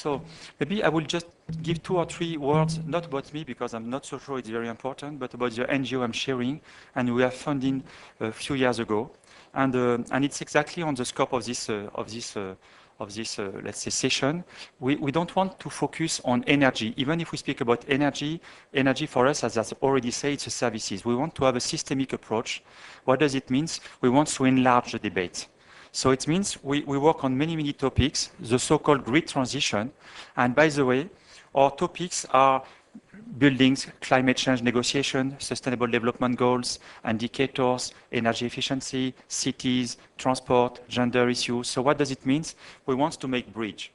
So maybe I will just give 2 or 3 words, not about me, because I'm not so sure it's very important, but about the NGO I'm sharing, and we have funding a few years ago. And it's exactly on the scope of this, let's say, session. We don't want to focus on energy. Even if we speak about energy, energy for us, as I already said, it's a services. We want to have a systemic approach. What does it mean? We want to enlarge the debate. So it means we work on many, many topics, the so-called grid transition. And by the way, our topics are buildings, climate change negotiation, sustainable development goals, indicators, energy efficiency, cities, transport, gender issues. So what does it mean? We want to make bridge.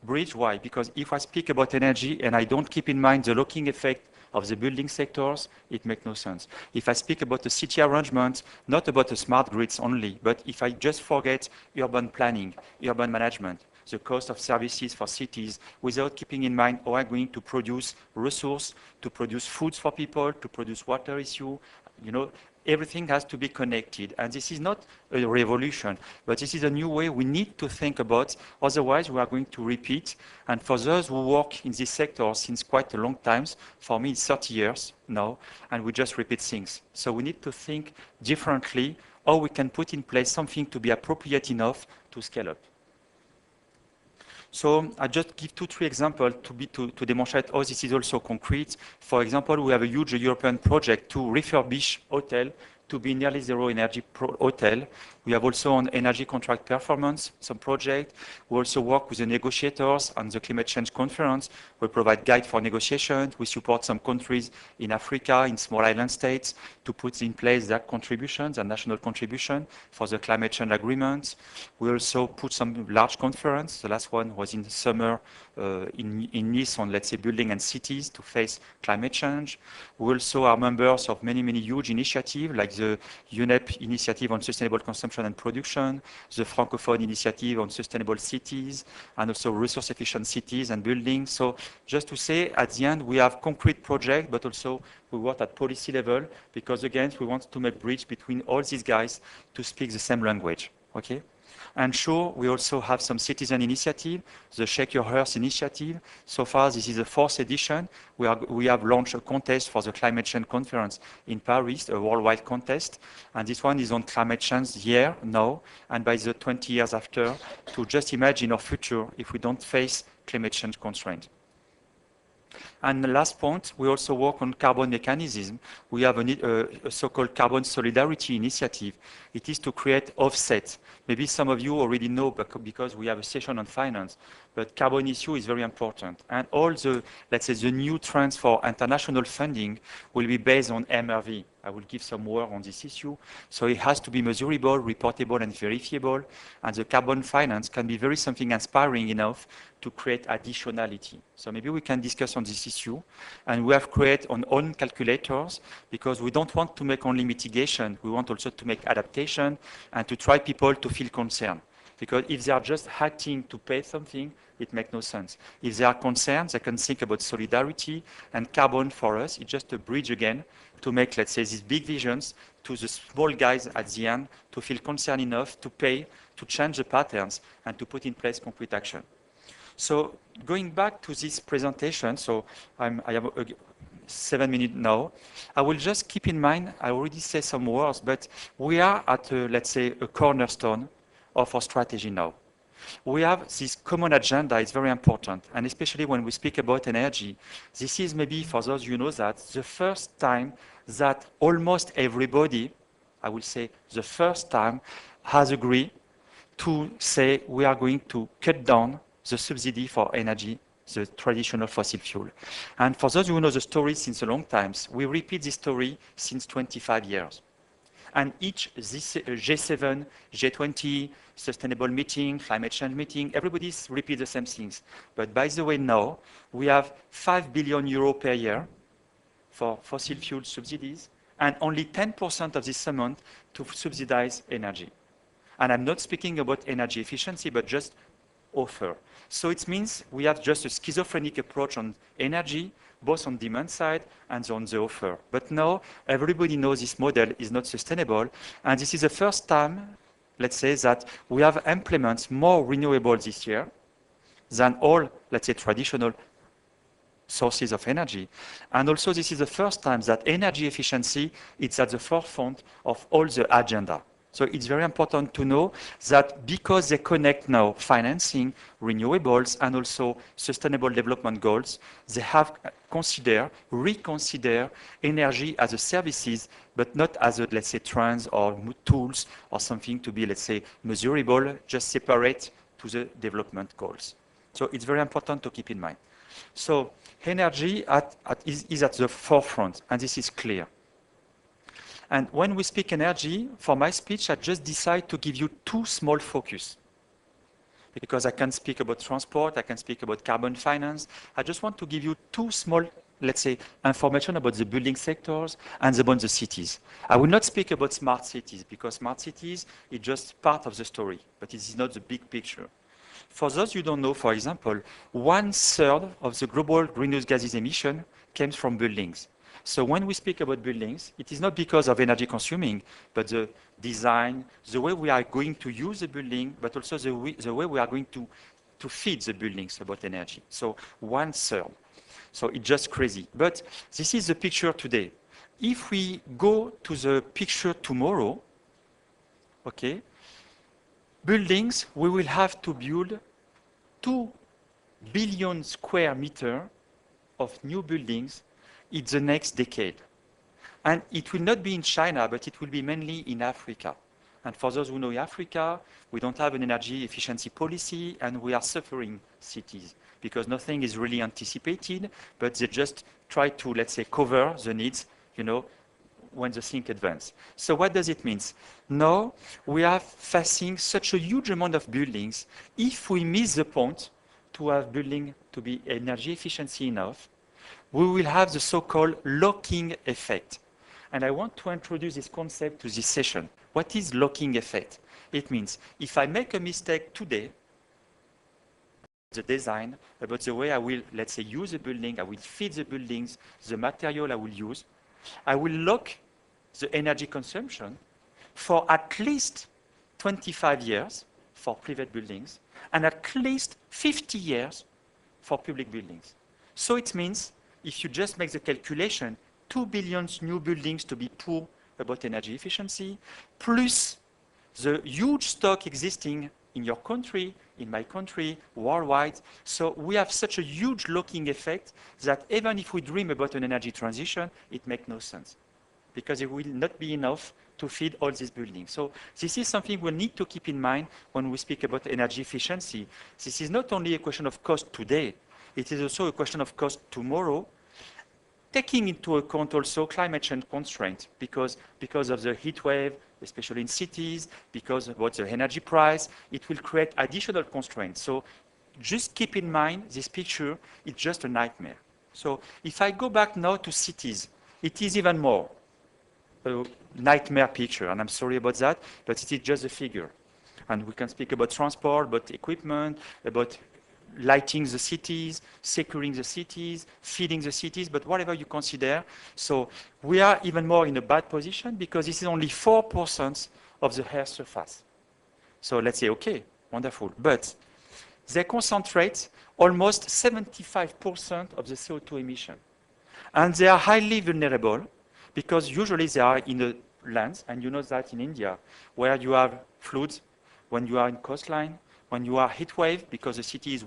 Bridge, why? Because if I speak about energy and I don't keep in mind the locking effect of the building sectors, it makes no sense. If I speak about the city arrangement, not about the smart grids only, but if I just forget urban planning, urban management, the cost of services for cities, without keeping in mind how I'm going to produce resource, to produce foods for people, to produce water issue, everything has to be connected. And this is not a revolution, but this is a new way we need to think about. Otherwise, we are going to repeat. And for those who work in this sector since quite a long time, for me, it's 30 years now, and we just repeat things. So we need to think differently how we can put in place something to be appropriate enough to scale up. So I just give 2, 3 examples to demonstrate how this is also concrete. For example, we have a huge European project to refurbish hotel to be nearly zero energy hotel. We have also on energy contract performance, some project. We also work with the negotiators on the climate change conference. We provide guide for negotiation. We support some countries in Africa, in small island states, to put in place their contributions, their national contribution for the climate change agreement. We also put some large conference. The last one was in the summer in Nice on, let's say, building and cities to face climate change. We also are members of many, many huge initiatives like the UNEP initiative on sustainable consumption and production, the Francophone initiative on sustainable cities, and also resource efficient cities and buildings. So just to say, at the end, we have concrete projects, but also we work at policy level because, again, we want to make bridge between all these guys to speak the same language. Okay? And sure, we also have some citizen initiative, the Shake Your Earth initiative. So far, this is the 4th edition. We have launched a contest for the climate change conference in Paris, a worldwide contest. And this one is on climate change here, now, and by the 20 years after, to just imagine our future if we don't face climate change constraints. And the last point, we also work on carbon mechanism. We have a so-called carbon solidarity initiative. It is to create offsets. Maybe some of you already know because we have a session on finance, but carbon issue is very important. And all the, let's say, the new trends for international funding will be based on MRV. I will give some word on this issue. So it has to be measurable, reportable, and verifiable. And the carbon finance can be very something inspiring enough to create additionality. So maybe we can discuss on this issue. And we have created our own calculators because we don't want to make only mitigation. We want also to make adaptation and to try people to feel concerned. Because if they are just acting to pay something, it makes no sense. If they are concerned, they can think about solidarity, and carbon for us is just a bridge again to make, let's say, these big visions to the small guys at the end to feel concerned enough to pay, to change the patterns, and to put in place concrete action. So going back to this presentation, so I have 7 minutes now. I will just keep in mind, I already said some words, but we are at, let's say, a cornerstone of our strategy now. We have this common agenda, it's very important, and especially when we speak about energy, this is maybe, for those you know that, the first time that almost everybody, I will say the first time, has agreed to say we are going to cut down the subsidy for energy, the traditional fossil fuel. And for those who know the story since a long time, we repeat this story since 25 years. And each G7, G20, sustainable meeting, climate change meeting, everybody repeats the same things. But by the way, now, we have 5 billion euros per year for fossil fuel subsidies, and only 10% of this amount to subsidize energy. And I'm not speaking about energy efficiency, but just offer. So it means we have just a schizophrenic approach on energy, both on demand side and on the offer. But now everybody knows this model is not sustainable, and this is the first time, let's say, that we have implemented more renewable this year, than all, let's say, traditional sources of energy. And also, this is the first time that energy efficiency is at the forefront of all the agenda. So it's very important to know that because they connect now financing, renewables, and also sustainable development goals, they have reconsider energy as a services, but not as a, let's say, trends or tools or something to be, let's say, measurable, just separate to the development goals. So it's very important to keep in mind. So energy is at the forefront, and this is clear. And when we speak energy, for my speech, I just decide to give you two small focus. Because I can speak about transport, I can speak about carbon finance. I just want to give you two small, let's say, information about the building sectors and about the cities. I will not speak about smart cities, because smart cities is just part of the story, but it is not the big picture. For those you don't know, for example, 1/3 of the global greenhouse gases emission comes from buildings. So when we speak about buildings, it is not because of energy consuming, but the design, the way we are going to use the building, but also the way we are going to feed the buildings about energy. So 1/3. So it's just crazy. But this is the picture today. If we go to the picture tomorrow, okay, buildings, we will have to build 2 billion square meters of new buildings in the next decade. And it will not be in China, but it will be mainly in Africa. And for those who know Africa, we don't have an energy efficiency policy, and we are suffering cities because nothing is really anticipated, but they just try to, let's say, cover the needs, you know, when the thing advances. So what does it mean? Now we are facing such a huge amount of buildings. If we miss the point to have building to be energy efficiency enough, we will have the so-called locking effect. And I want to introduce this concept to this session. What is locking effect? It means if I make a mistake today, the design, about the way I will, let's say, use the building, I will feed the buildings, the material I will use, I will lock the energy consumption for at least 25 years for private buildings and at least 50 years for public buildings. So it means if you just make the calculation, 2 billion new buildings to be poor about energy efficiency, plus the huge stock existing in your country, in my country, worldwide. So we have such a huge locking effect that even if we dream about an energy transition, it makes no sense because it will not be enough to feed all these buildings. So this is something we need to keep in mind when we speak about energy efficiency. This is not only a question of cost today, it is also a question of cost tomorrow, taking into account also climate change constraints because of the heat wave, especially in cities, because of what the energy price, it will create additional constraints. So just keep in mind this picture, it's just a nightmare. So if I go back now to cities, it is even more a nightmare picture, and I'm sorry about that, but it is just a figure. And we can speak about transport, about equipment, about lighting the cities, securing the cities, feeding the cities, but whatever you consider. So we are even more in a bad position because this is only 4% of the Earth's surface. So let's say, okay, wonderful. But they concentrate almost 75% of the CO2 emission. And they are highly vulnerable because usually they are in the lands, and you know that in India, where you have floods, when you are in coastline, when you are heat wave, because the city is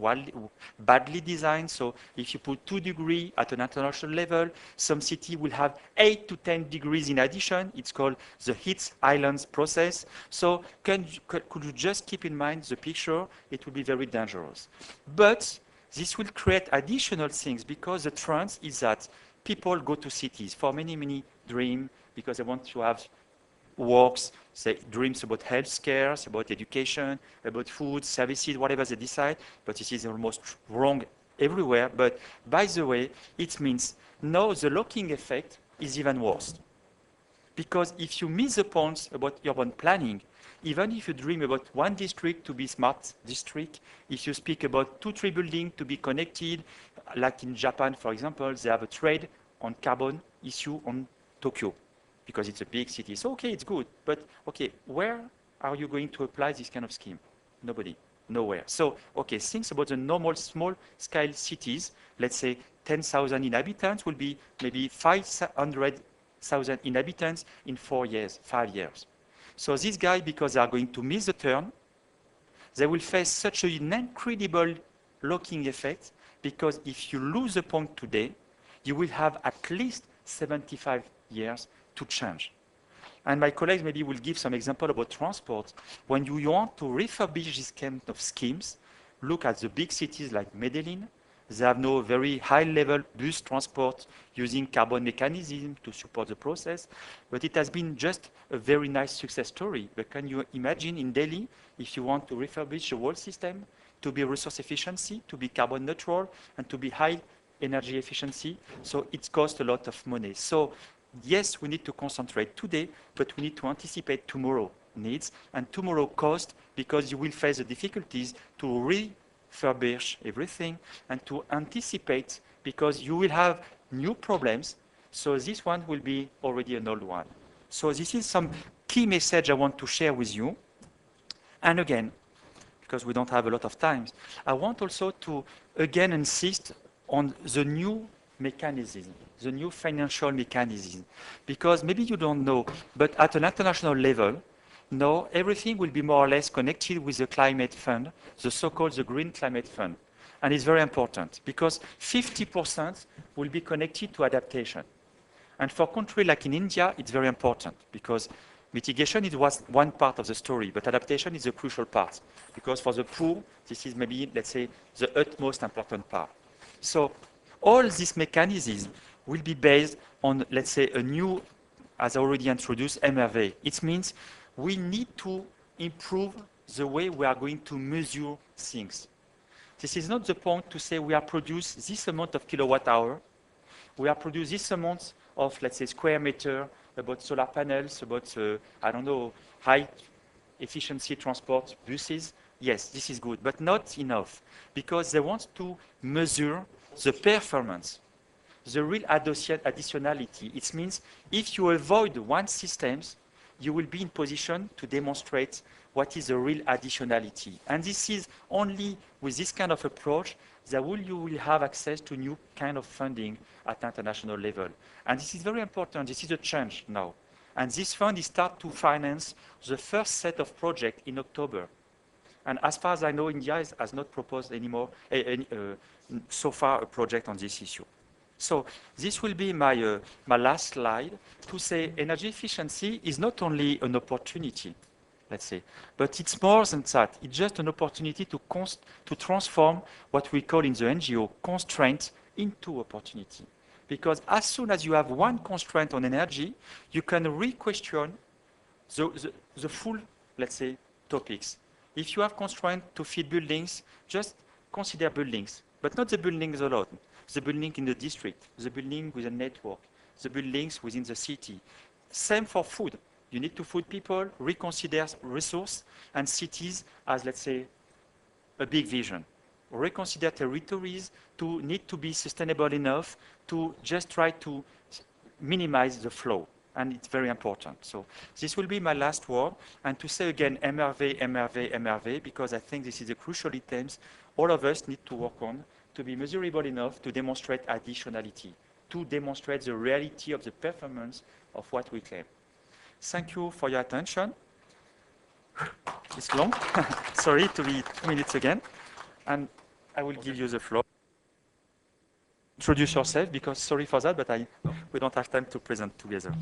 badly designed. So if you put 2 degrees at an international level, some city will have 8 to 10 degrees in addition. It's called the heat islands process. So could you just keep in mind the picture? It will be very dangerous. But this will create additional things because the trend is that people go to cities for many, many dreams because they want to have works, say, dreams about healthcare, about education, about food, services, whatever they decide, but this is almost wrong everywhere. But by the way, it means now the locking effect is even worse. Because if you miss the points about urban planning, even if you dream about one district to be smart district, if you speak about 2, 3 buildings to be connected, like in Japan, for example, they have a trade on carbon issue on Tokyo, because it's a big city. So, okay, it's good. But, okay, where are you going to apply this kind of scheme? Nobody. nowhere. So, okay, think about the normal small-scale cities. Let's say 10,000 inhabitants will be maybe 500,000 inhabitants in 4 years, 5 years. So these guys, because they are going to miss the turn, they will face such an incredible locking effect, because if you lose the point today, you will have at least 75 years to change. And my colleagues maybe will give some example about transport. When you want to refurbish this kind of schemes, look at the big cities like Medellin. They have no very high-level bus transport using carbon mechanism to support the process, but it has been just a very nice success story. But can you imagine in Delhi, if you want to refurbish the whole system to be resource efficiency, to be carbon neutral, and to be high energy efficiency? So it costs a lot of money. So yes, we need to concentrate today, but we need to anticipate tomorrow needs and tomorrow cost, because you will face the difficulties to refurbish everything and to anticipate, because you will have new problems. So this one will be already an old one. So this is some key message I want to share with you. And again, because we don't have a lot of time, I want also to again insist on the new mechanism, the new financial mechanism, because maybe you don't know, but at an international level, now everything will be more or less connected with the climate fund, the so-called the Green Climate Fund. And it's very important, because 50% will be connected to adaptation. And for a country like in India, it's very important, because mitigation is one part of the story, but adaptation is a crucial part, because for the poor, this is maybe, let's say, the utmost important part. So all these mechanisms will be based on, let's say, a new, as I already introduced, MRV. It means we need to improve the way we are going to measure things. This is not the point to say we are produce this amount of kilowatt hour, we are produce this amount of, let's say, square meter, about solar panels, about, I don't know, high efficiency transport buses. Yes, this is good, but not enough, because they want to measure the performance, the real additionality. It means if you avoid one system, you will be in position to demonstrate what is the real additionality. And this is only with this kind of approach that you will have access to new kind of funding at international level. And this is very important. This is a change now. And this fund is start to finance the first set of projects in October. And as far as I know, India has not proposed anymore, so far, a project on this issue. So this will be my last slide to say energy efficiency is not only an opportunity, let's say, but it's more than that. It's just an opportunity to transform what we call in the NGO constraint into opportunity. Because as soon as you have one constraint on energy, you can re-question the full, let's say, topics. If you have constraint to feed buildings, just consider buildings, but not the buildings alone. The building in the district, the building with a network, the buildings within the city. Same for food. You need to feed people, reconsider resource and cities as, let's say, a big vision. Reconsider territories to need to be sustainable enough to just try to minimize the flow. And it's very important. So this will be my last word. And to say again, MRV, MRV, MRV, because I think this is a crucial item all of us need to work on to be measurable enough to demonstrate additionality, to demonstrate the reality of the performance of what we claim. Thank you for your attention. It's long. Sorry to be 2 minutes again. And I will give you the floor. Introduce yourself, because sorry for that, but we don't have time to present together.